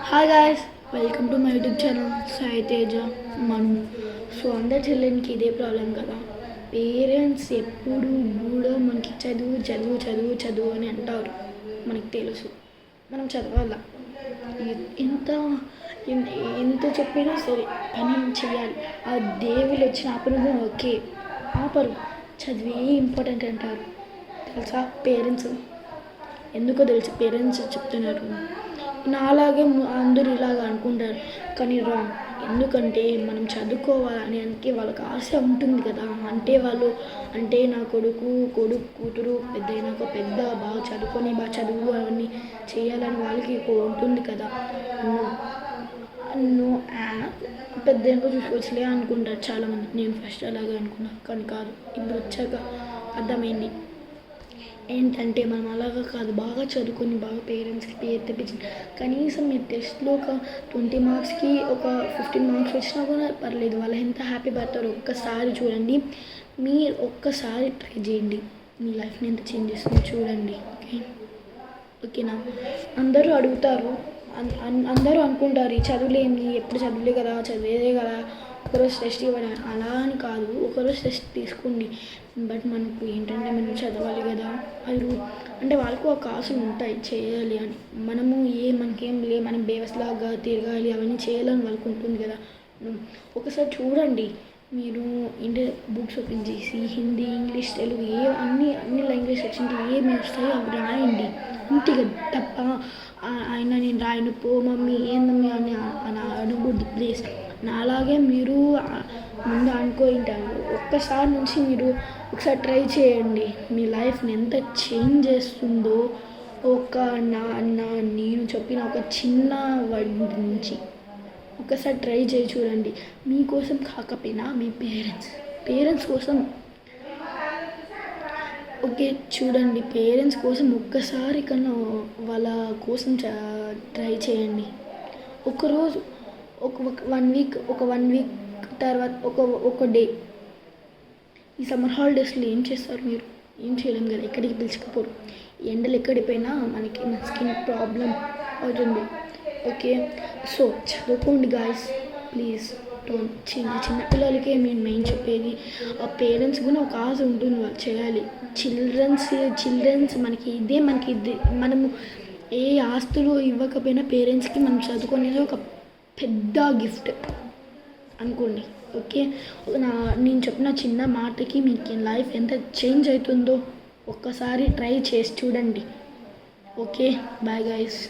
Hi guys, welcome to my YouTube channel Sai Teja Manu. So అందరి చెల్లెనికి ఇదే problem కదా. Parents ఎప్పుడు కూడా మనకి చదువు చదువు చదువు చదువు అని అంటారు. మనకి తెలుసు మనం చదవాలా, ఎంత ఎంత చెప్పినా సరే పని చేయాలి. ఆ దేవుళ్ళు వచ్చిన ఆపను ఓకే ఆపరు, చదివే ఇంపార్టెంట్ అంటారు. తెలుసా పేరెంట్స్ ఎందుకో తెలుసు పేరెంట్స్ చెప్తున్నారు. నాలాగే అందరూ ఇలాగ అనుకుంటారు కానీ రాంగ్. ఎందుకంటే మనం చదువుకోవాలని అంటే వాళ్ళకి ఆశ ఉంటుంది కదా. అంటే నా కొడుకు కూతురు పెద్ద అయినాక బాగా చదువుకొని బాగా చదువు అవన్నీ చేయాలని వాళ్ళకి ఉంటుంది కదా. పెద్ద అయినాక చూసుకోవచ్చులే అనుకుంటారు చాలామంది. నేను ఫస్ట్ అలాగే అనుకున్నాను కానీ కాదు. ఇప్పుడు వచ్చాక అర్థమైంది ఏంటంటే మనం అలాగా కాదు, బాగా చదువుకొని బాగా పేరెంట్స్కి పేరు తెప్పించి కనీసం మీరు టెస్ట్లో ఒక 20 మార్క్స్కి ఒక 15 మార్క్స్ వచ్చినా కూడా పర్లేదు. వాళ్ళు ఎంత హ్యాపీ పడతారో ఒక్కసారి చూడండి. మీరు ఒక్కసారి ట్రై చేయండి, మీ లైఫ్ని ఎంత చేంజ్ చేస్తుందో చూడండి. ఓకేనా? అందరూ అడుగుతారు, అందరూ అనుకుంటారు ఈ చదువులేంది, ఎప్పుడు చదువులే కదా, చదివేదే కదా, ఒకరోజు టెస్ట్ ఇవ్వడం అలా అని కాదు. ఒకరోజు టెస్ట్ తీసుకోండి, బట్ మనకు ఏంటంటే మనం చదవాలి కదా. అది అంటే వాళ్ళకు ఒక ఆశలు ఉంటాయి చేయాలి అని. మనకేం లే, మనం బేవస్లాగా తిరగాలి అవన్నీ చేయాలని వాళ్ళకు ఉంటుంది కదా. ఒకసారి చూడండి, మీరు బుక్స్ ఓపెన్ చేసి హిందీ, ఇంగ్లీష్, తెలుగు అన్ని లాంగ్వేజ్ వచ్చింది ఏమి వస్తాయో అవి రాయండి. ఇంటిగా తప్ప ఆయన నేను రాయను పో మమ్మీ ఏందమ్మీ అని అనకూడదు ప్లీజ్. నాలాగే మీరు ముందు అనుకుంటారు. ఒక్కసారి నుంచి మీరు ఒకసారి ట్రై చేయండి, మీ లైఫ్ని ఎంత చేంజ్ చేస్తుందో. నేను చెప్పిన ఒక చిన్న వర్డ్ నుంచి ఒకసారి ట్రై చేసి చూడండి. మీకోసం కాకపోయినా మీ పేరెంట్స్ కోసం ఓకే చూడండి. పేరెంట్స్ కోసం ఒక్కసారి కన్నా వాళ్ళ కోసం ట్రై చేయండి. ఒకరోజు ఒక 1 వీక్ తర్వాత ఒక డే. ఈ సమ్మర్ హాలిడేస్లో ఏం చేస్తారు మీరు? ఏం చేయలేం కదా, ఎక్కడికి పిలుచుకుపోరు. ఎండలు ఎక్కడిపోయినా మన స్కిన్ ప్రాబ్లం అవుతుంది. ఓకే, సో చదువుకోండి గాయస్ ప్లీజ్. చిన్న పిల్లలకే మేము మెయిన్ చెప్పేది. ఆ పేరెంట్స్ కూడా ఒక ఆశ ఉంటుంది, వాళ్ళు చేయాలి. చిల్డ్రన్స్ మనకి ఇదే మనము ఏ ఆస్తులు ఇవ్వకపోయినా పేరెంట్స్కి మనం చదువుకునేది ఒక పెద్ద గిఫ్ట్ అనుకోండి. ఓకే, నేను చెప్పిన చిన్న మాటకి మీకు లైఫ్ ఎంత చేంజ్ అవుతుందో ఒక్కసారి ట్రై చేసి చూడండి. Okay, bye guys.